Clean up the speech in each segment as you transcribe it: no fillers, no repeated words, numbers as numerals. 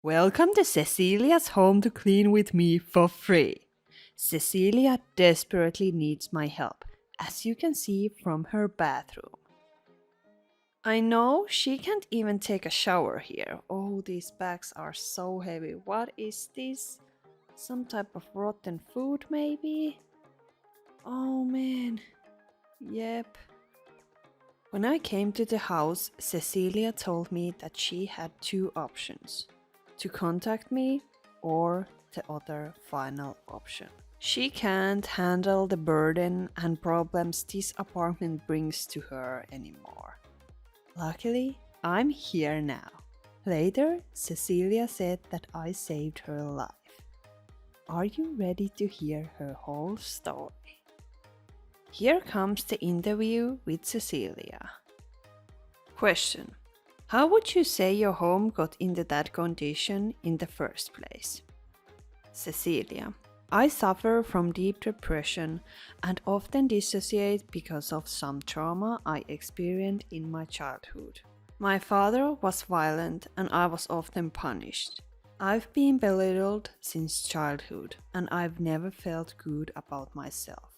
Welcome to Cecilia's home to clean with me for free. Cecilia desperately needs my help, as you can see from her bathroom. I know she can't even take a shower here. Oh, these bags are so heavy. What is this? Some type of rotten food, maybe? Oh man. Yep. When I came to the house, Cecilia told me that she had two options: to contact me or the other final option. She can't handle the burden and problems this apartment brings to her anymore. Luckily, I'm here now. Later, Cecilia said that I saved her life. Are you ready to hear her whole story? Here comes the interview with Cecilia. Question: how would you say your home got into that condition in the first place? Cecilia: I suffer from deep depression and often dissociate because of some trauma I experienced in my childhood. My father was violent and I was often punished. I've been belittled since childhood and I've never felt good about myself.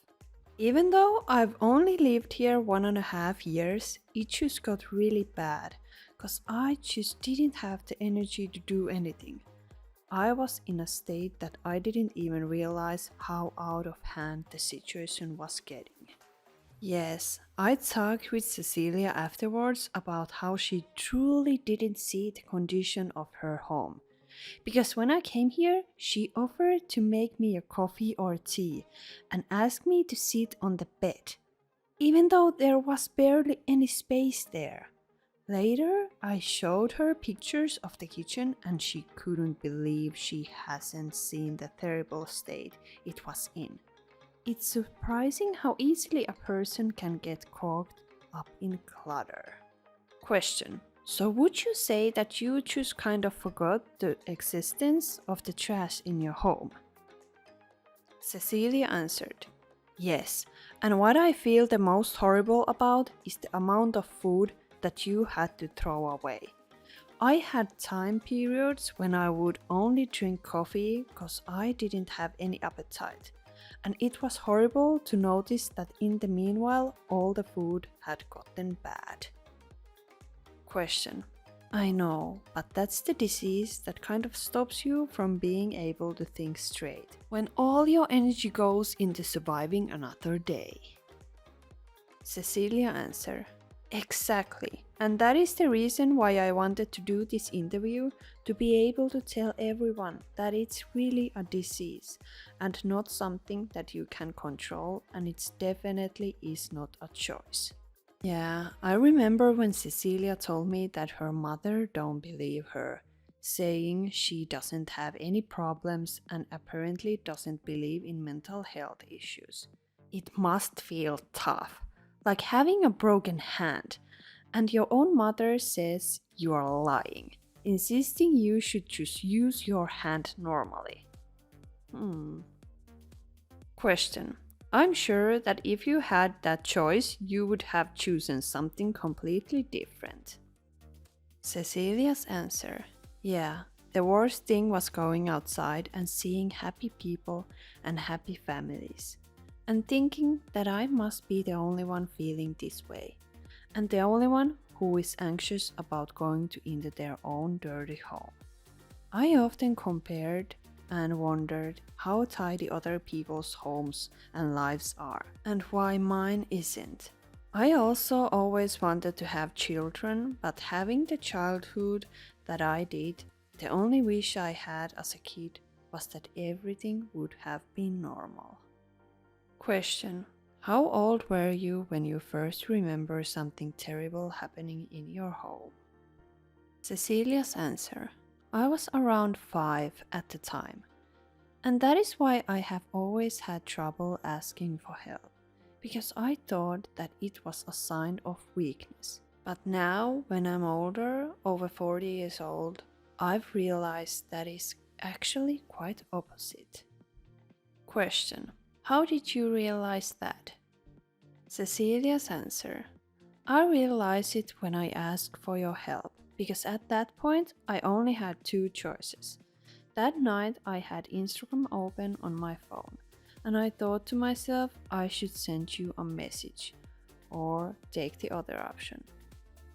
Even though I've only lived here 1.5 years, it just got really bad, cause I just didn't have the energy to do anything. I was in a state that I didn't even realize how out of hand the situation was getting. Yes, I talked with Cecilia afterwards about how she truly didn't see the condition of her home. Because when I came here, she offered to make me a coffee or tea and asked me to sit on the bed, even though there was barely any space there. Later, I showed her pictures of the kitchen and she couldn't believe she hasn't seen the terrible state it was in. It's surprising how easily a person can get caught up in clutter. Question: so would you say that you just kind of forgot the existence of the trash in your home? Cecilia answered, yes, and what I feel the most horrible about is the amount of food that you had to throw away. I had time periods when I would only drink coffee because I didn't have any appetite, and it was horrible to notice that in the meanwhile all the food had gotten bad. Question: I know, but that's the disease that kind of stops you from being able to think straight, when all your energy goes into surviving another day. Cecilia answered, exactly, and that is the reason why I wanted to do this interview, to be able to tell everyone that it's really a disease and not something that you can control, and it definitely is not a choice. Yeah, I remember when Cecilia told me that her mother don't believe her, saying she doesn't have any problems and apparently doesn't believe in mental health issues. It must feel tough, like having a broken hand, and your own mother says you are lying, insisting you should just use your hand normally. Question: I'm sure that if you had that choice, you would have chosen something completely different. Cecilia's answer: yeah, the worst thing was going outside and seeing happy people and happy families, and thinking that I must be the only one feeling this way, and the only one who is anxious about going into their own dirty home. I often compared and wondered how tidy other people's homes and lives are, and why mine isn't. I also always wanted to have children, but having the childhood that I did, the only wish I had as a kid was that everything would have been normal. Question: how old were you when you first remember something terrible happening in your home? Cecilia's answer: I was around 5 at the time, and that is why I have always had trouble asking for help, because I thought that it was a sign of weakness. But now, when I'm older, over 40 years old, I've realized that is actually quite opposite. Question: how did you realize that? Cecilia's answer: I realized it when I asked for your help. because at that point I only had two choices. That night I had Instagram open on my phone, and I thought to myself I should send you a message or take the other option.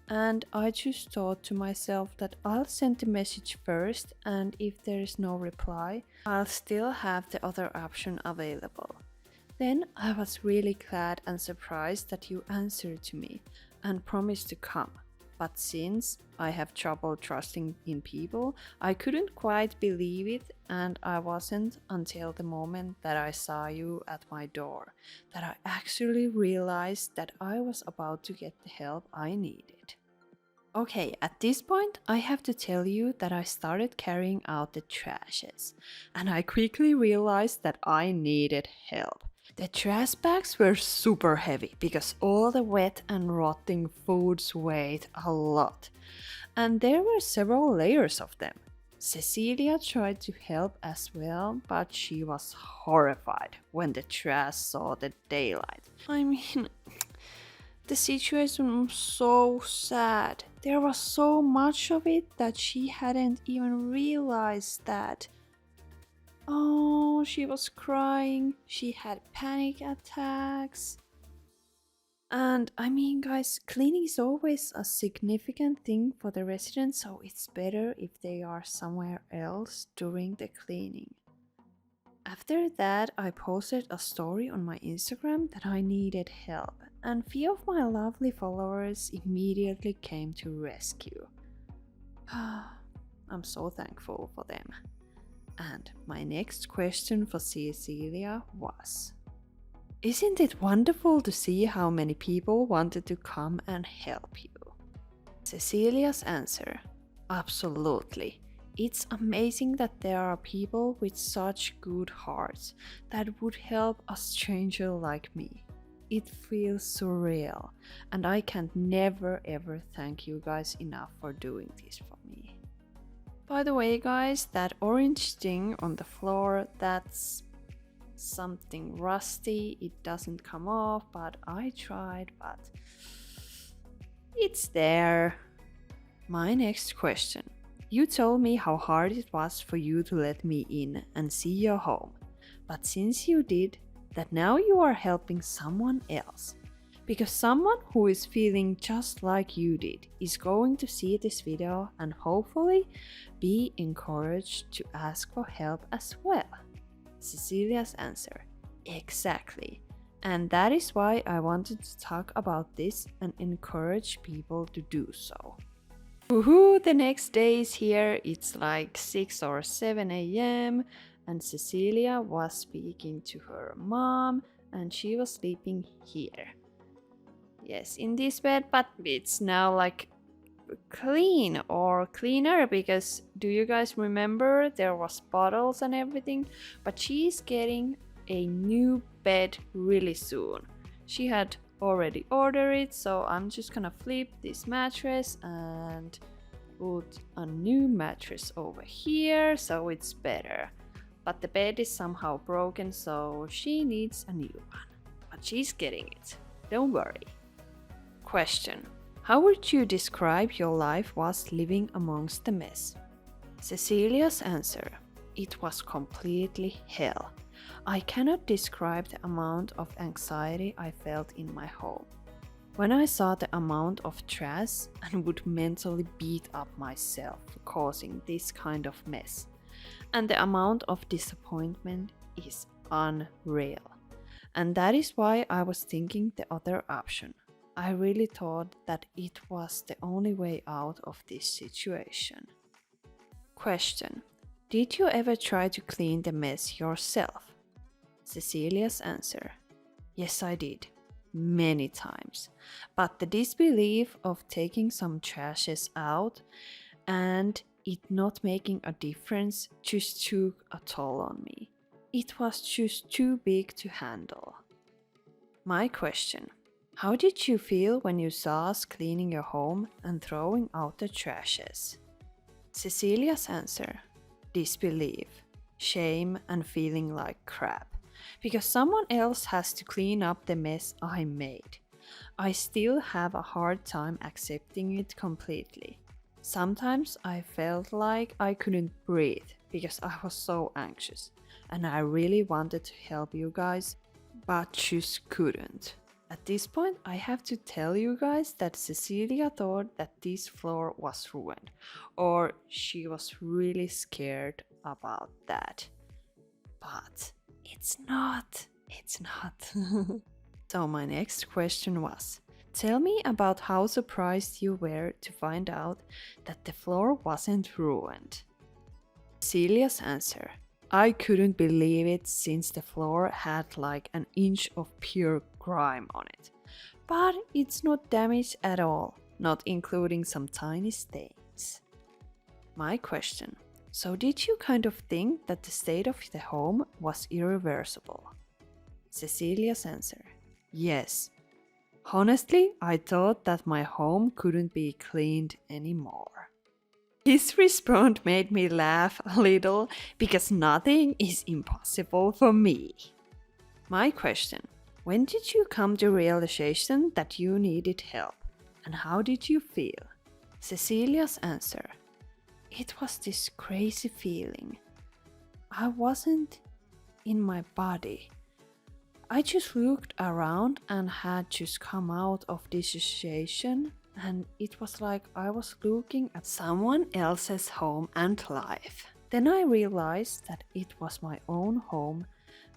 And I just thought to myself that I'll send the message first, and if there is no reply, I'll still have the other option available. Then I was really glad and surprised that you answered to me and promised to come. But since I have trouble trusting in people, I couldn't quite believe it, and I wasn't until the moment that I saw you at my door that I actually realized that I was about to get the help I needed. Okay, at this point, I have to tell you that I started carrying out the trashes, and I quickly realized that I needed help. The trash bags were super heavy because all the wet and rotting foods weighed a lot, and there were several layers of them. Cecilia tried to help as well, but she was horrified when the trash saw the daylight. I mean, the situation was so sad. There was so much of it that she hadn't even realized that. Oh, she was crying. She had panic attacks. And I mean, guys, cleaning is always a significant thing for the residents, so it's better if they are somewhere else during the cleaning. After that, I posted a story on my Instagram that I needed help, and few of my lovely followers immediately came to rescue. I'm so thankful for them. And my next question for Cecilia was: isn't it wonderful to see how many people wanted to come and help you? Cecilia's answer: absolutely. It's amazing that there are people with such good hearts that would help a stranger like me. It feels surreal, and I can never ever thank you guys enough for doing this for me. By the way, guys, that orange thing on the floor, that's something rusty. It doesn't come off, but I tried, but it's there. My next question. You told me how hard it was for you to let me in and see your home. But since you did that, now you are helping someone else. Because someone who is feeling just like you did is going to see this video and hopefully be encouraged to ask for help as well. Cecilia's answer: exactly. And that is why I wanted to talk about this and encourage people to do so. Woohoo, the next day is here. It's like 6 or 7 a.m. and Cecilia was speaking to her mom and she was sleeping here. Yes, in this bed, but it's now like clean or cleaner because do you guys remember there was bottles and everything? But she's getting a new bed really soon. She had already ordered it, so I'm just gonna flip this mattress and put a new mattress over here so it's better. But the bed is somehow broken, so she needs a new one. But she's getting it, don't worry. Question: how would you describe your life was living amongst the mess? Cecilia's answer: it was completely hell. I cannot describe the amount of anxiety I felt in my home. When I saw the amount of trash and would mentally beat up myself for causing this kind of mess. And the amount of disappointment is unreal. And that is why I was thinking the other option. I really thought that it was the only way out of this situation. Question: did you ever try to clean the mess yourself? Cecilia's answer: yes, I did. Many times. But the disbelief of taking some trashes out and it not making a difference just took a toll on me. It was just too big to handle. My question: how did you feel when you saw us cleaning your home and throwing out the trashes? Cecilia's answer: disbelief, shame, and feeling like crap. Because someone else has to clean up the mess I made. I still have a hard time accepting it completely. Sometimes I felt like I couldn't breathe because I was so anxious and I really wanted to help you guys, but just couldn't. At this point, I have to tell you guys that Cecilia thought that this floor was ruined, or she was really scared about that. But it's not. It's not. So, my next question was, tell me about how surprised you were to find out that the floor wasn't ruined. Cecilia's answer. I couldn't believe it since the floor had like an inch of pure grime on it. But it's not damaged at all, not including some tiny stains. My question. So did you kind of think that the state of the home was irreversible? Cecilia's answer. Yes. Honestly, I thought that my home couldn't be cleaned anymore. His response made me laugh a little because nothing is impossible for me. My question. When did you come to realization that you needed help? And how did you feel? Cecilia's answer. It was this crazy feeling. I wasn't in my body. I just looked around and had just come out of this situation, and it was like I was looking at someone else's home and life. Then I realized that it was my own home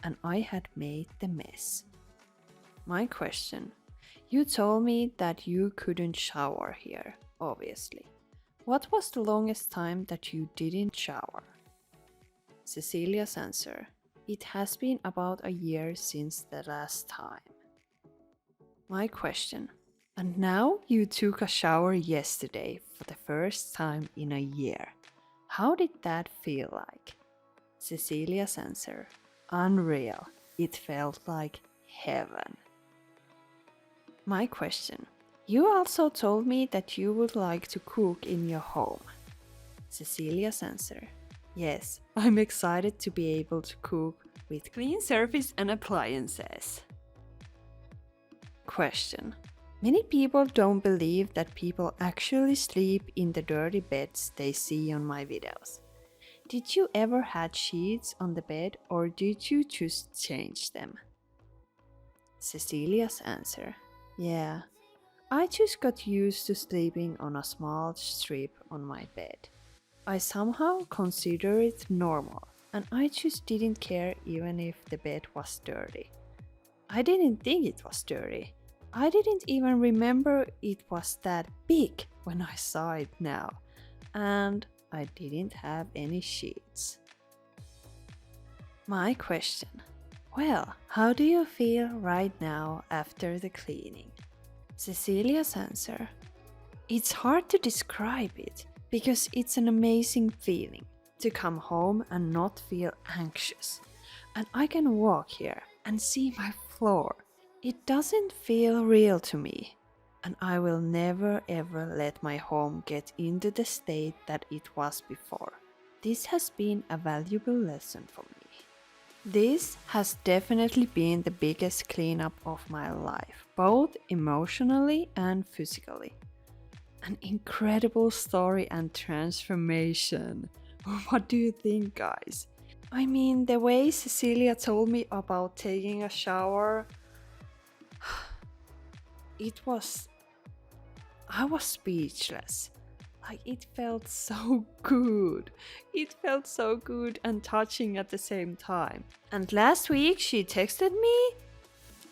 and I had made the mess. My question. You told me that you couldn't shower here, obviously. What was the longest time that you didn't shower? Cecilia's answer. It has been about a year since the last time. My question. And now you took a shower yesterday for the first time in a year. How did that feel like? Cecilia's answer. Unreal. It felt like heaven. My question. You also told me that you would like to cook in your home. Cecilia's answer. Yes, I'm excited to be able to cook with clean surface and appliances. Question. Many people don't believe that people actually sleep in the dirty beds they see on my videos. Did you ever had sheets on the bed or did you just change them? Cecilia's answer. Yeah, I just got used to sleeping on a small strip on my bed. I somehow consider it normal, and I just didn't care even if the bed was dirty. I didn't think it was dirty. I didn't even remember it was that big when I saw it now, and I didn't have any sheets. My question. Well, how do you feel right now after the cleaning? Cecilia's answer. It's hard to describe it because it's an amazing feeling to come home and not feel anxious. And I can walk here and see my floor. It doesn't feel real to me. And I will never ever let my home get into the state that it was before. This has been a valuable lesson for me. This has definitely been the biggest cleanup of my life, both emotionally and physically. An incredible story and transformation. What do you think, guys? I mean, the way Cecilia told me about taking a shower, I was speechless. Like, it felt so good. It felt so good and touching at the same time. And last week she texted me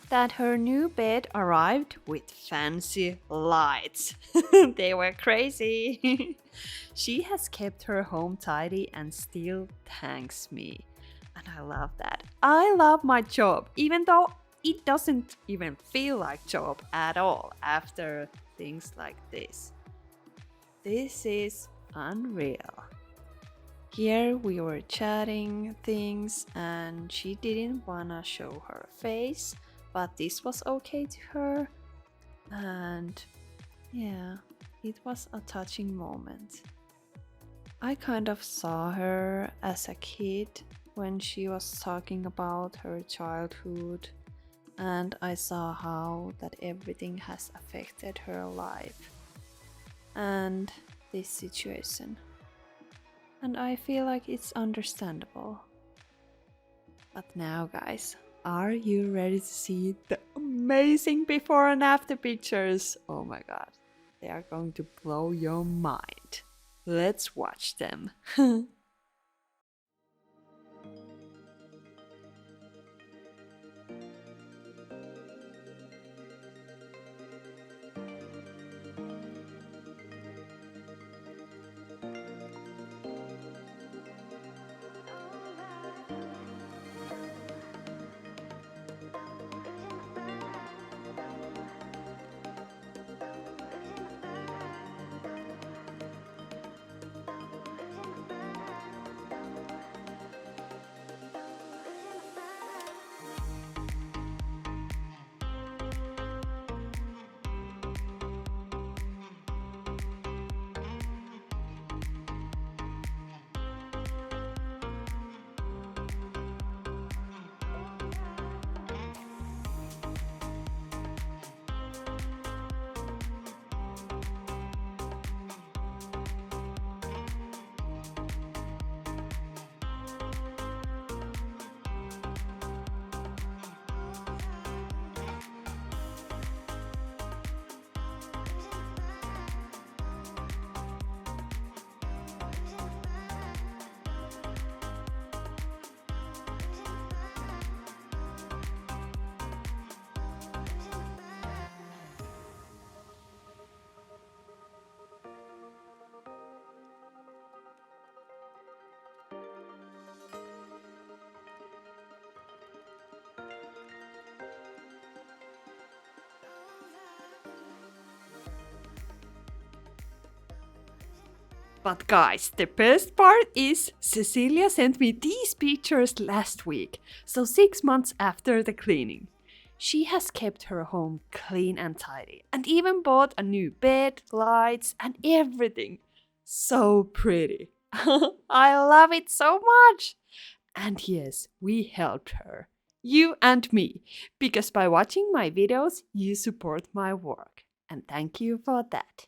that her new bed arrived with fancy lights. They were crazy. She has kept her home tidy and still thanks me. And I love that. I love my job, even though it doesn't even feel like job at all after things like this. This is unreal. Here we were chatting things and she didn't wanna show her face, but this was okay to her. And yeah, it was a touching moment. I kind of saw her as a kid when she was talking about her childhood, and I saw how that everything has affected her life. And this situation. And I feel like it's understandable. But now, guys, are you ready to see the amazing before and after pictures? Oh my god, they are going to blow your mind. Let's watch them. But guys, the best part is Cecilia sent me these pictures last week, so 6 months after the cleaning. She has kept her home clean and tidy and even bought a new bed, lights and everything. So pretty. I love it so much. And yes, we helped her. You and me, because by watching my videos, you support my work. And thank you for that.